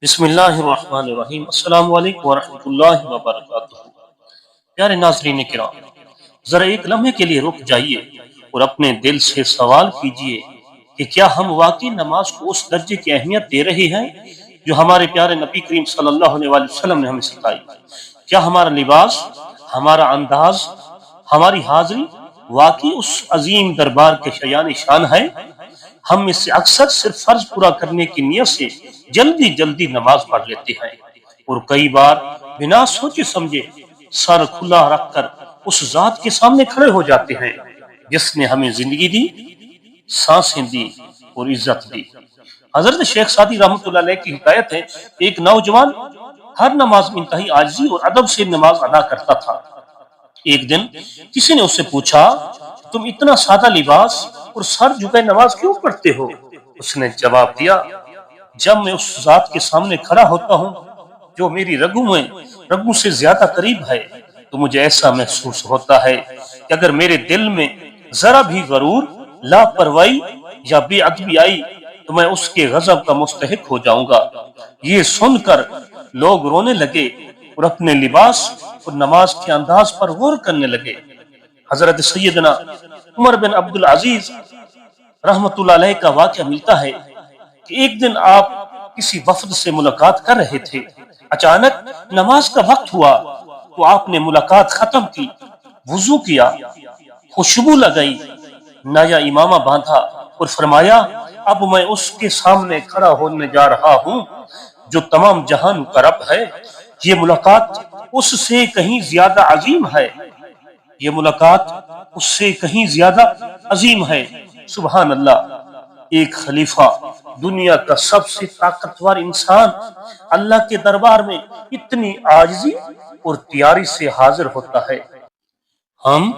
بسم اللہ الرحمن الرحیم۔ السلام علیکم ورحمۃ اللہ وبرکاتہ۔ پیارے ناظرین کرام، ذرا ایک لمحے کے لیے رک جائیے اور اپنے دل سے سوال کیجئے کہ کیا ہم واقعی نماز کو اس درجے کی اہمیت دے رہے ہیں جو ہمارے پیارے نبی کریم صلی اللہ علیہ وسلم نے ہمیں سکھائی؟ کیا ہمارا لباس، ہمارا انداز، ہماری حاضری واقعی اس عظیم دربار کے شایان شان ہے؟ ہم اس سے اکثر صرف فرض پورا کرنے کی نیت سے جلدی جلدی نماز پڑھ لیتے ہیں اور کئی بار بنا سوچے سمجھے سر کھلا رکھ کر اس ذات کے سامنے کھڑے ہو جاتے ہیں جس نے ہمیں زندگی دی، سانسیں دی اور عزت دی۔ حضرت شیخ سعدی رحمۃ اللہ علیہ کی حکایت ہے، ایک نوجوان ہر نماز میں انتہائی عاجزی اور ادب سے نماز ادا کرتا تھا۔ ایک دن کسی نے اس سے پوچھا، تم اتنا سادہ لباس اور سر جھکائے نماز کیوں پڑھتے ہو؟ اس نے جواب دیا، جب میں اس ذات کے سامنے کھڑا ہوتا ہوں جو میری رگوں سے زیادہ قریب ہے تو مجھے ایسا محسوس ہوتا ہے کہ اگر میرے دل میں ذرا بھی غرور، لاپرواہی یا بے ادبی آئی تو میں اس کے غضب کا مستحق ہو جاؤں گا۔ یہ سن کر لوگ رونے لگے اور اپنے لباس اور نماز کے انداز پر غور کرنے لگے۔ حضرت سیدنا عمر بن عبد العزیز رحمت اللہ علیہ کا واقعہ ملتا ہے کہ ایک دن آپ کسی وفد سے ملاقات کر رہے تھے۔ اچانک نماز کا وقت ہوا تو آپ نے ملاقات ختم کی، وضو کیا، خوشبو لگائی، نیا امامہ باندھا اور فرمایا، اب میں اس کے سامنے کھڑا ہونے جا رہا ہوں جو تمام جہان کا رب ہے۔ یہ ملاقات اس سے کہیں زیادہ عظیم ہے، یہ ملاقات اس سے کہیں زیادہ عظیم ہے۔ سبحان اللہ! ایک خلیفہ، دنیا کا سب سے طاقتور انسان، اللہ کے دربار میں اتنی عاجزی اور تیاری سے حاضر ہوتا ہے۔ ہم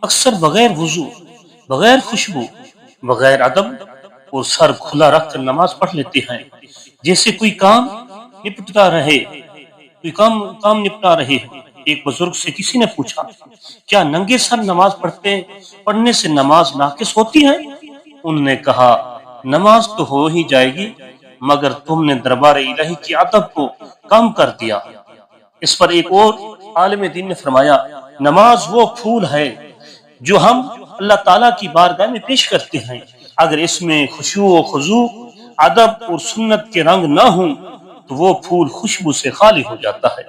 اکثر بغیر وضو، بغیر خوشبو، بغیر ادب اور سر کھلا رکھ کر نماز پڑھ لیتے ہیں، جیسے کوئی کام نپٹا رہے۔ ایک بزرگ سے کسی نے پوچھا، کیا ننگے سر نماز پڑھنے سے نماز ناقص ہوتی ہے؟ انہوں نے کہا، نماز تو ہو ہی جائے گی مگر تم نے دربار الہی کی ادب کو کم کر دیا۔ اس پر ایک اور عالم دین نے فرمایا، نماز وہ پھول ہے جو ہم اللہ تعالیٰ کی بارگاہ میں پیش کرتے ہیں، اگر اس میں خشوع و خضوع، ادب اور سنت کے رنگ نہ ہوں تو وہ پھول خوشبو سے خالی ہو جاتا ہے۔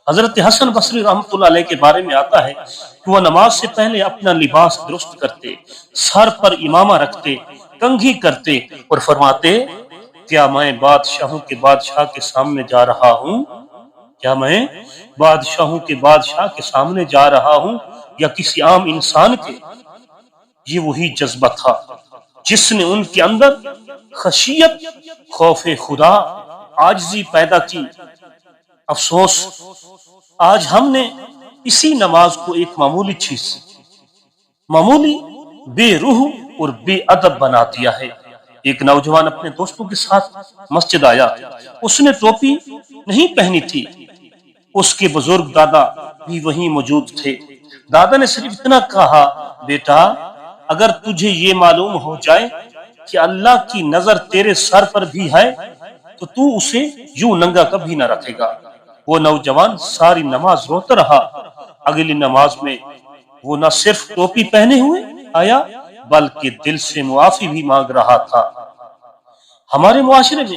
حضرت حسن بصری رحمۃ اللہ علیہ کے بارے میں آتا ہے کہ وہ نماز سے پہلے اپنا لباس درست کرتے، سر پر امامہ رکھتے، کنگھی کرتے اور فرماتے، کیا میں بادشاہوں کے بادشاہ کے سامنے جا رہا ہوں؟ کیا میں بادشاہوں کے بادشاہ کے سامنے جا رہا ہوں یا کسی عام انسان کے؟ یہ وہی جذبہ تھا جس نے ان کے اندر خشیت، خوف خدا، عاجزی پیدا کی۔ افسوس، آج ہم نے اسی نماز کو ایک معمولی چیز، معمولی، بے روح اور بے ادب بنا دیا ہے۔ ایک نوجوان اپنے دوستوں کے ساتھ مسجد آیا، اس نے ٹوپی نہیں پہنی تھی، اس کے بزرگ دادا بھی وہیں موجود تھے۔ دادا نے صرف اتنا کہا، بیٹا، اگر تجھے یہ معلوم ہو جائے کہ اللہ کی نظر تیرے سر پر بھی ہے تو اسے یوں ننگا کبھی نہ رکھے گا۔ وہ نوجوان ساری نماز روتا رہا۔ اگلی نماز میں وہ نہ صرف ٹوپی پہنے ہوئے آیا بلکہ دل سے معافی بھی مانگ رہا تھا۔ ہمارے معاشرے میں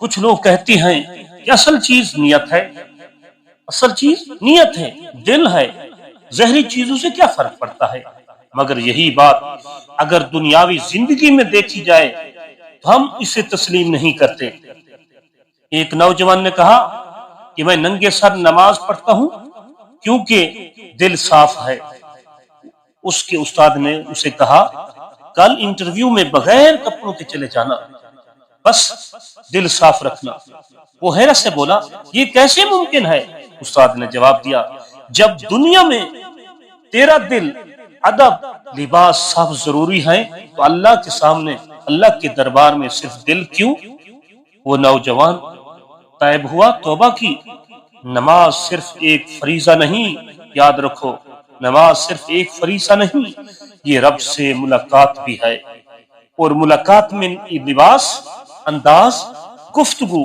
کچھ لوگ کہتے ہیں کہ اصل چیز نیت ہے، اصل چیز نیت ہے، دل ہے، ظاہری چیزوں سے کیا فرق پڑتا ہے؟ مگر یہی بات اگر دنیاوی زندگی میں دیکھی جائے تو ہم اسے تسلیم نہیں کرتے۔ ایک نوجوان نے کہا کہ میں ننگے سر نماز پڑھتا ہوں کیونکہ دل صاف ہے۔ اس کے استاد نے اسے کہا، کل انٹرویو میں بغیر کپڑوں کے چلے جانا، بس دل صاف رکھنا۔ وہ حیرت سے بولا، یہ کیسے ممکن ہے؟ استاد نے جواب دیا، جب دنیا میں تیرا دل، ادب، لباس صاف ضروری ہے تو اللہ کے سامنے، اللہ کے دربار میں صرف دل کیوں؟ وہ نوجوان تائب ہوا، توبہ کی۔ نماز صرف ایک فریضہ نہیں، یاد رکھو، نماز صرف ایک فریضہ نہیں، یہ رب سے ملاقات بھی ہے۔ اور ملاقات میں لباس، انداز، گفتگو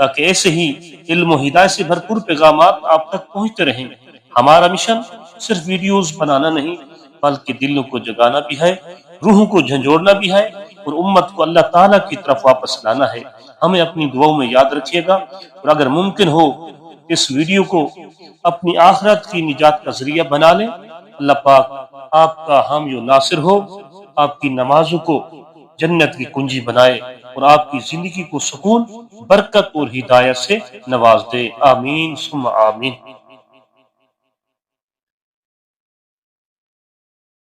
تاکہ ایسے ہی علم و ہدایت سے بھرپور پیغامات آپ تک پہنچتے رہیں۔ ہمارا مشن صرف ویڈیوز بنانا نہیں بلکہ دلوں کو جگانا بھی ہے، روحوں کو جھنجھوڑنا بھی ہے اور امت کو اللہ تعالیٰ کی طرف واپس لانا ہے۔ ہمیں اپنی دعاؤں میں یاد رکھیے گا، اور اگر ممکن ہو اس ویڈیو کو اپنی آخرت کی نجات کا ذریعہ بنا لیں۔ اللہ پاک آپ کا حامی و ناصر ہو، آپ کی نمازوں کو جنت کی کنجی بنائے اور آپ کی زندگی کو سکون، برکت اور ہدایت سے نواز دے۔ آمین ثم آمین۔